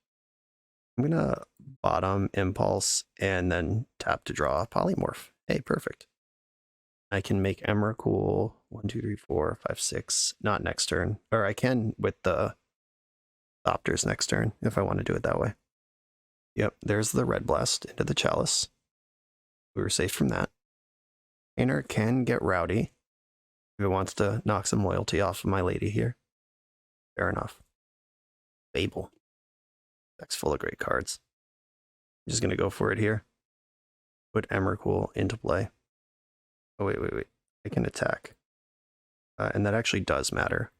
I'm going to bottom Impulse and then tap to draw a Polymorph. Hey, perfect. I can make Emrakul 1, 2, 3, 4, 5, 6, not next turn. Or I can with the Thopters next turn if I want to do it that way. Yep, there's the Red Blast into the Chalice. We were safe from that. Trainer can get rowdy if it wants to knock some loyalty off of my lady here. Fair enough. Fable. Deck's full of great cards. I'm just going to go for it here. Put Emrakul into play. Oh, wait. I can attack. And that actually does matter.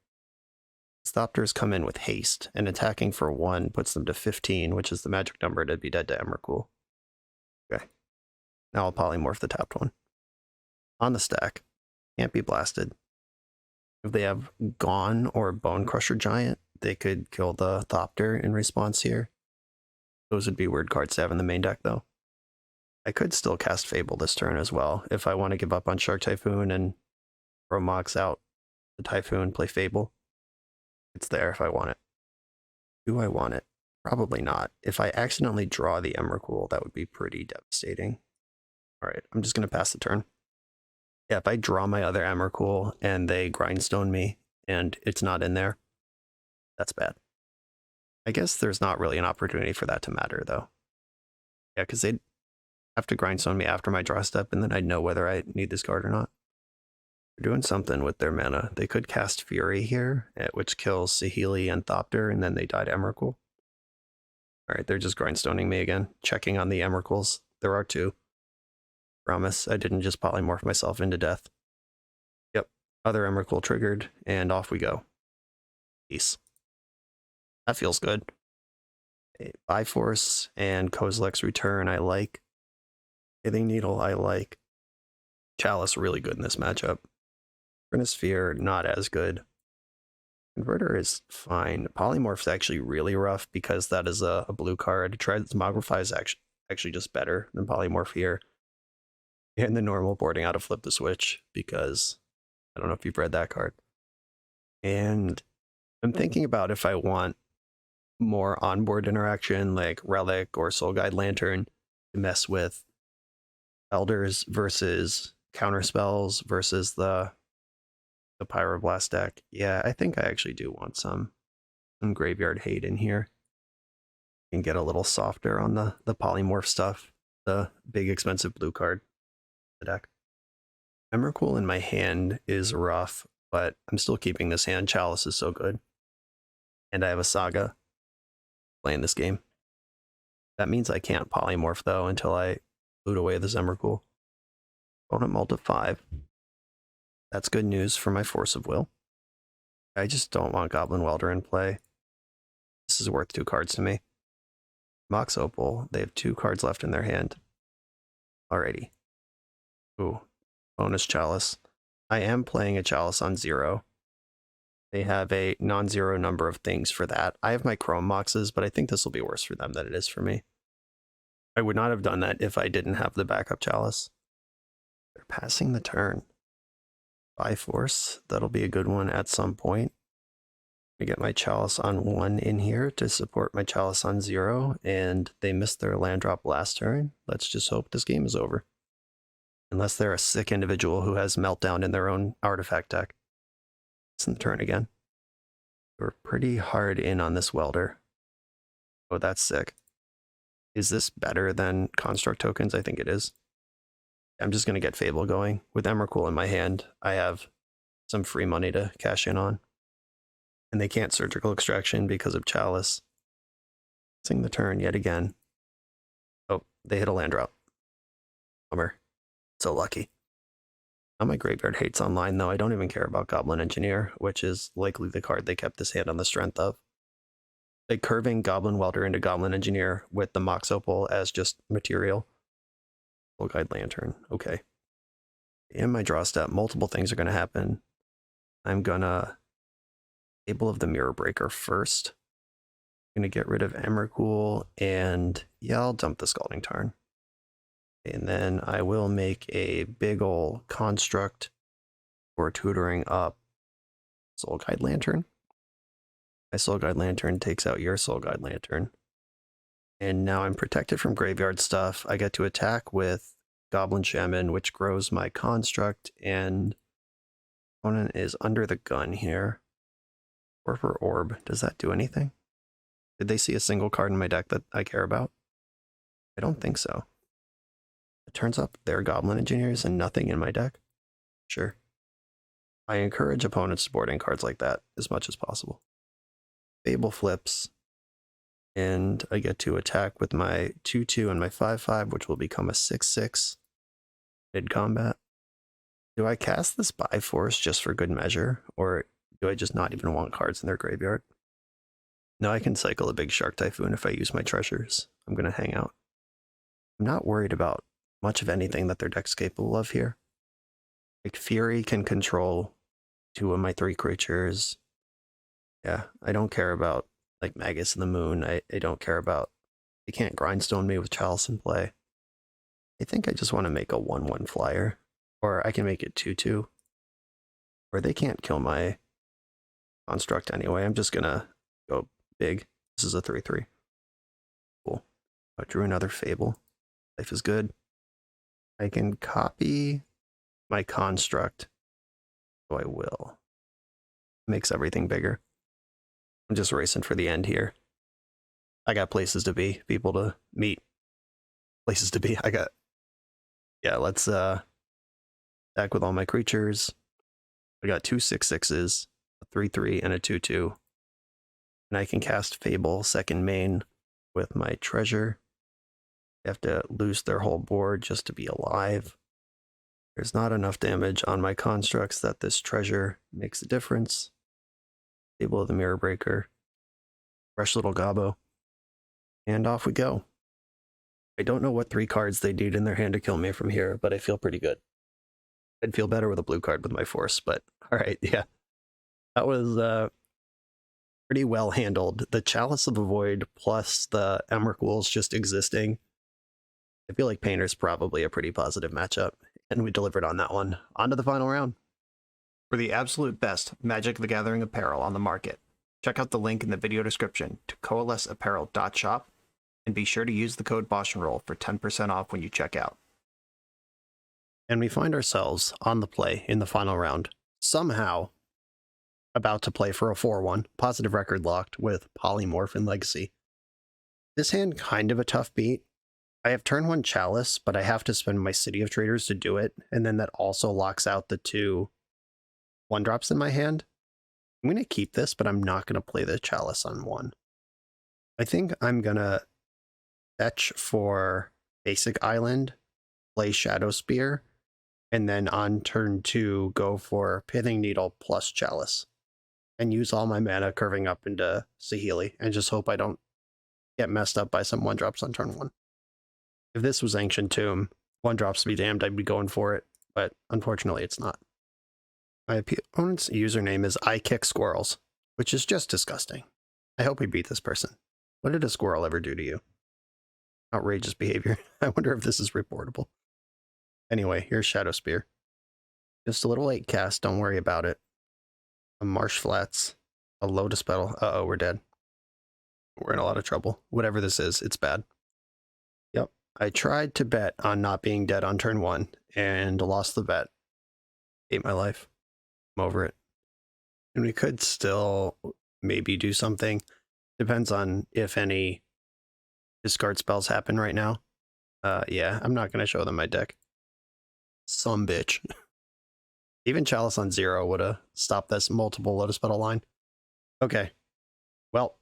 Thopters come in with haste, and attacking for 1 puts them to 15, which is the magic number to be dead to Emrakul. Okay. Now I'll polymorph the tapped one. On the stack. Can't be blasted. If they have Gone or Bone Crusher Giant, they could kill the Thopter in response here. Those would be weird cards to have in the main deck, though. I could still cast Fable this turn as well, if I want to give up on Shark Typhoon and throw Mox out the Typhoon, play Fable. It's there if I want it. Do I want it? Probably not. If I accidentally draw the Emrakul, that would be pretty devastating. Alright, I'm just going to pass the turn. Yeah, if I draw my other Emrakul and they grindstone me and it's not in there, that's bad. I guess there's not really an opportunity for that to matter, though. Yeah, because they'd have to grindstone me after my draw step, and then I'd know whether I need this card or not. They're doing something with their mana. They could cast Fury here, which kills Saheeli and Thopter, and then they die to Emrakul. Alright, they're just grindstoning me again, checking on the Emrakuls. There are 2. Promise, I didn't just polymorph myself into death. Yep, other Emrakul triggered, and off we go. Peace. That feels good. Biforce and Kozilek's Return I like. Hithing Needle I like. Chalice really good in this matchup. Trinisphere not as good. Converter is fine. Polymorph's actually really rough because that is a blue card. Transmogrify is actually just better than Polymorph here. And the normal boarding out to flip the switch because I don't know if you've read that card. And I'm thinking about if I want more onboard interaction like Relic or Soul Guide Lantern to mess with Elders versus counterspells versus the Pyroblast deck. Yeah, I think I actually do want some graveyard hate in here. And get a little softer on the polymorph stuff. The big expensive blue card the deck. Emrakul in my hand is rough, but I'm still keeping this hand. Chalice is so good. And I have a Saga playing this game. That means I can't polymorph though until I loot away this Emrakul. Opponent mull to 5. That's good news for my Force of Will. I just don't want Goblin Welder in play. This is worth 2 cards to me. Mox Opal, they have 2 cards left in their hand. Alrighty. Ooh, bonus Chalice. I am playing a Chalice on 0. They have a non-zero number of things for that. I have my Chrome Moxes, but I think this will be worse for them than it is for me. I would not have done that if I didn't have the backup Chalice. They're passing the turn. Biforce, that'll be a good one at some point. I get my Chalice on 1 in here to support my Chalice on 0, and they missed their land drop last turn. Let's just hope this game is over. Unless they're a sick individual who has Meltdown in their own artifact deck. It's in the turn again. We're pretty hard in on this Welder. Oh, that's sick. Is this better than Construct tokens? I think it is. I'm just going to get Fable going. With Emrakul in my hand, I have some free money to cash in on. And they can't Surgical Extraction because of Chalice. Sing the turn yet again. Oh, they hit a land drop. Bummer. So lucky. Now my graveyard hates online, though. I don't even care about Goblin Engineer, which is likely the card they kept this hand on the strength of. Like curving Goblin Welder into Goblin Engineer with the Mox Opal as just material. Soul Guide Lantern. Okay. In my draw step, multiple things are going to happen. I'm going to Table of the Mirror Breaker first. I'm going to get rid of Emrakul, and yeah, I'll dump the Scalding Tarn. And then I will make a big ol' construct for tutoring up Soul Guide Lantern. My Soul Guide Lantern takes out your Soul Guide Lantern. And now I'm protected from graveyard stuff. I get to attack with Goblin Shaman, which grows my construct, and opponent is under the gun here. Orb. Does that do anything? Did they see a single card in my deck that I care about? I don't think so. It turns up their Goblin Engineers and nothing in my deck? Sure. I encourage opponents to board in cards like that as much as possible. Fable flips, and I get to attack with my 2/2 and my 5/5, which will become a 6/6 mid-combat. Do I cast this by force just for good measure, or do I just not even want cards in their graveyard? No, I can cycle a big Shark Typhoon if I use my treasures. I'm going to hang out. I'm not worried about much of anything that their deck's capable of here. Like, Fury can control 2 of my 3 creatures. Yeah, I don't care about, like, Magus in the Moon. I don't care about... They can't Grindstone me with Chalice in play. I think I just want to make a 1/1 flyer. Or I can make it 2/2. Or they can't kill my construct anyway. I'm just gonna go big. This is a 3/3. Cool. I drew another Fable. Life is good. I can copy my construct, so I will. Makes everything bigger. I'm just racing for the end here. I got places to be, people to meet. Places to be. Yeah, let's attack with all my creatures. I got 2 6/6s, a 3/3, and a 2/2. And I can cast Fable second main with my treasure. I have to lose their whole board just to be alive. There's not enough damage on my constructs that this treasure makes a difference. Fable of the Mirror Breaker. Fresh little gobbo. And off we go. I don't know what 3 cards they need in their hand to kill me from here, but I feel pretty good. I'd feel better with a blue card with my force, but alright, yeah. That was pretty well handled. The Chalice of the Void plus the Emrakul's just existing. I feel like Painter's probably a pretty positive matchup, and we delivered on that one. On to the final round. For the absolute best Magic the Gathering apparel on the market, check out the link in the video description to coalesceapparel.shop, and be sure to use the code BoshNRoll for 10% off when you check out. And we find ourselves on the play in the final round, somehow about to play for a 4/1, positive record locked with Polymorph and Legacy. This hand kind of a tough beat. I have turn 1 Chalice, but I have to spend my City of Traders to do it, and then that also locks out the 2 1-drops in my hand. I'm going to keep this, but I'm not going to play the Chalice on 1. I think I'm going to fetch for basic island, play Shadow Spear, and then on turn 2 go for Pithing Needle plus Chalice, and use all my mana curving up into Saheeli, and just hope I don't get messed up by some 1-drops on turn 1. If this was Ancient Tomb, 1-drops be damned, I'd be going for it, but unfortunately it's not. My opponent's username is I Kick Squirrels, which is just disgusting. I hope we beat this person. What did a squirrel ever do to you? Outrageous behavior. I wonder if this is reportable. Anyway, here's Shadow Spear. Just a little late cast, don't worry about it. A Marsh Flats, a Lotus Petal. Uh-oh, we're dead. We're in a lot of trouble. Whatever this is, it's bad. Yep, I tried to bet on not being dead on turn 1, and lost the bet. Hate my life. I'm over it. And we could still maybe do something. Depends on if any discard spells happen right now. Yeah, I'm not going to show them my deck. Some bitch. Even Chalice on 0 would have stopped this multiple Lotus Petal line. Okay. Well,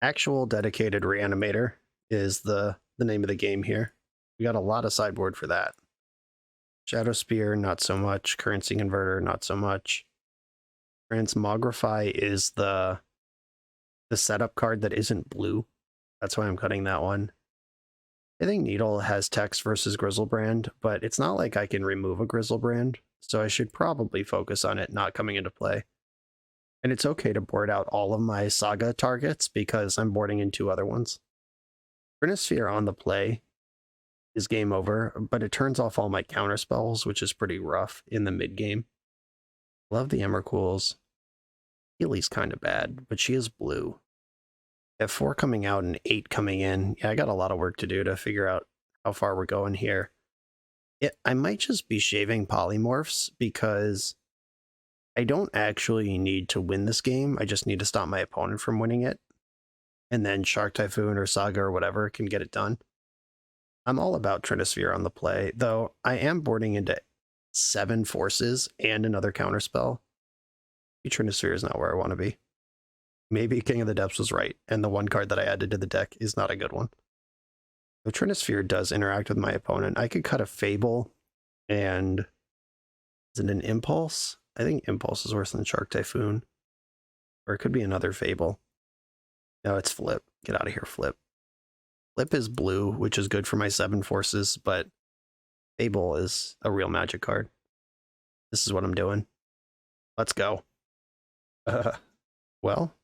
actual dedicated Reanimator is the name of the game here. We got a lot of sideboard for that. Shadow Spear, not so much. Currency Converter, not so much. Transmogrify is the setup card that isn't blue. That's why I'm cutting that one. I think Needle has text versus Grizzlebrand, but it's not like I can remove a Grizzlebrand, so I should probably focus on it not coming into play. And it's okay to board out all of my Saga targets because I'm boarding in 2 other ones. Trinisphere on the play is game over, but it turns off all my counter spells, which is pretty rough in the mid game. Love the Emrakuls. Healy's kind of bad, but she is blue. I have 4 coming out and 8 coming in. Yeah, I got a lot of work to do to figure out how far we're going here. I might just be shaving polymorphs because I don't actually need to win this game. I just need to stop my opponent from winning it. And then Shark Typhoon or Saga or whatever can get it done. I'm all about Trinisphere on the play, though I am boarding into 7 forces and another counterspell. Trinisphere is not where I want to be. Maybe King of the Depths was right, and the one card that I added to the deck is not a good one. The Trinisphere does interact with my opponent. I could cut a Fable, and is it an Impulse? I think Impulse is worse than Shark Typhoon. Or it could be another Fable. No, it's Flip. Get out of here, Flip. Flip is blue, which is good for my 7 forces, but Fable is a real magic card. This is what I'm doing. Let's go. Well,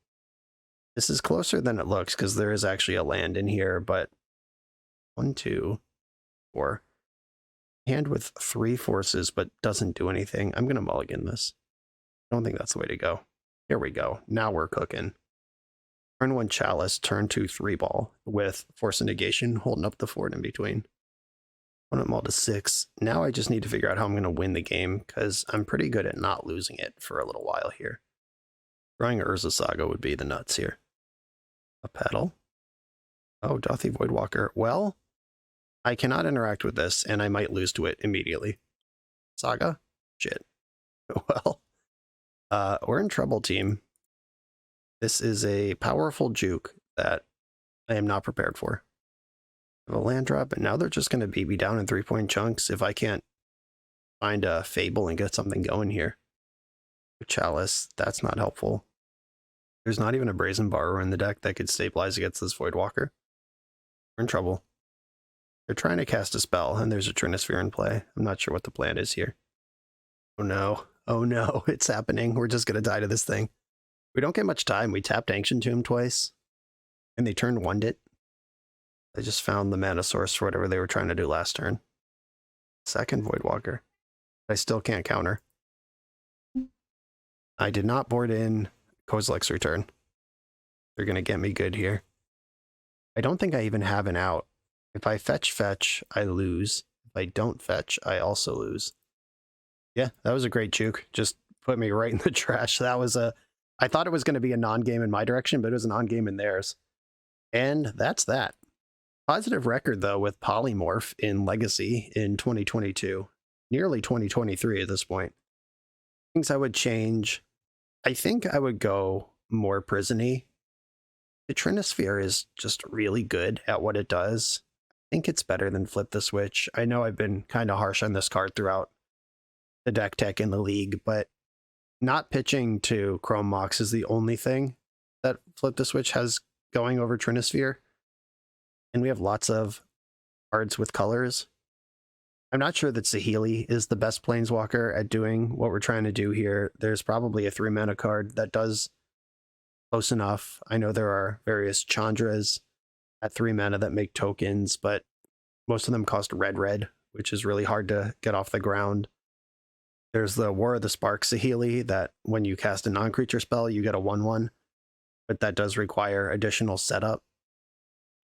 this is closer than it looks because there is actually a land in here, but 1, 2, 4. Hand with 3 forces, but doesn't do anything. I'm going to mulligan this. I don't think that's the way to go. Here we go. Now we're cooking. Turn 1 Chalice, turn 2 3-ball with Force of Negation, holding up the fort in between. Opponent mull to 6. Now I just need to figure out how I'm going to win the game because I'm pretty good at not losing it for a little while here. Drawing Urza Saga would be the nuts here. A pedal. Oh, Dothy Voidwalker. Well, I cannot interact with this, and I might lose to it immediately. Saga? Shit. Well, we're in trouble, team. This is a powerful juke that I am not prepared for. I have a land drop, and now they're just going to beat me down in 3-point chunks if I can't find a Fable and get something going here. Chalice, that's not helpful. There's not even a Brazen Borrower in the deck that could stabilize against this Voidwalker. We're in trouble. They're trying to cast a spell, and there's a Trinisphere in play. I'm not sure what the plan is here. Oh no. Oh no, it's happening. We're just going to die to this thing. We don't get much time. We tapped Ancient Tomb twice, and they turned 1'd it. I just found the mana source for whatever they were trying to do last turn. Second Voidwalker. I still can't counter. I did not board in Kozilek's Return. They're going to get me good here. I don't think I even have an out. If I fetch, I lose. If I don't fetch, I also lose. Yeah, that was a great juke. Just put me right in the trash. That was a... I thought it was going to be a non-game in my direction, but it was a non-game in theirs. And that's that. Positive record, though, with Polymorph in Legacy in 2022. Nearly 2023 at this point. Things I would change. I think I would go more prison-y. The Trinisphere is just really good at what it does. I think it's better than Flip the Switch. I know I've been kind of harsh on this card throughout the deck tech in the league, but not pitching to Chrome Mox is the only thing that Flip the Switch has going over Trinisphere. And we have lots of cards with colors. I'm not sure that Saheeli is the best Planeswalker at doing what we're trying to do here. There's probably a 3-mana card that does close enough. I know there are various Chandras at 3 mana that make tokens, but most of them cost red, which is really hard to get off the ground. There's the War of the Spark Saheeli that when you cast a non-creature spell, you get a 1/1, but that does require additional setup.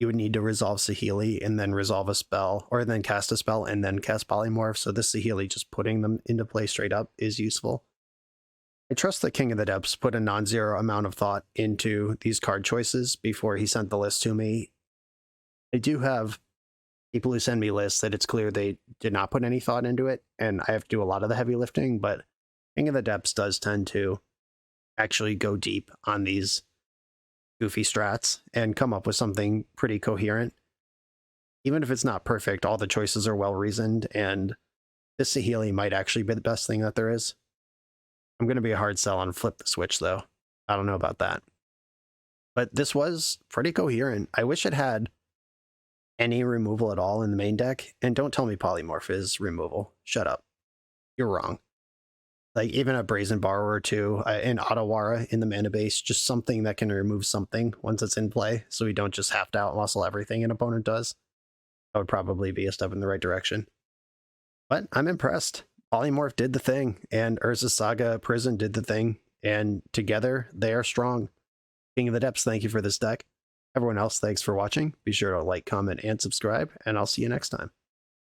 You would need to resolve Saheeli and then resolve a spell, or then cast a spell and then cast Polymorph. So this Saheeli, just putting them into play straight up, is useful. I trust that King of the Depths put a non-zero amount of thought into these card choices before he sent the list to me. I do have people who send me lists that it's clear they did not put any thought into it, and I have to do a lot of the heavy lifting, but King of the Depths does tend to actually go deep on these goofy strats and come up with something pretty coherent. Even if it's not perfect, all the choices are well reasoned, and this Saheeli might actually be the best thing that there is. I'm going to be a hard sell on Flip the Switch, though. I don't know about that. But this was pretty coherent. I wish it had any removal at all in the main deck, and don't tell me Polymorph is removal. Shut up. You're wrong. Like, even a Brazen Borrower or two, an Otawara in the mana base, just something that can remove something once it's in play, so we don't just have to outmuscle everything an opponent does. That would probably be a step in the right direction. But I'm impressed. Polymorph did the thing, and Urza Saga Prison did the thing, and together they are strong. King of the Depths, thank you for this deck. Everyone else, thanks for watching. Be sure to like, comment, and subscribe, and I'll see you next time.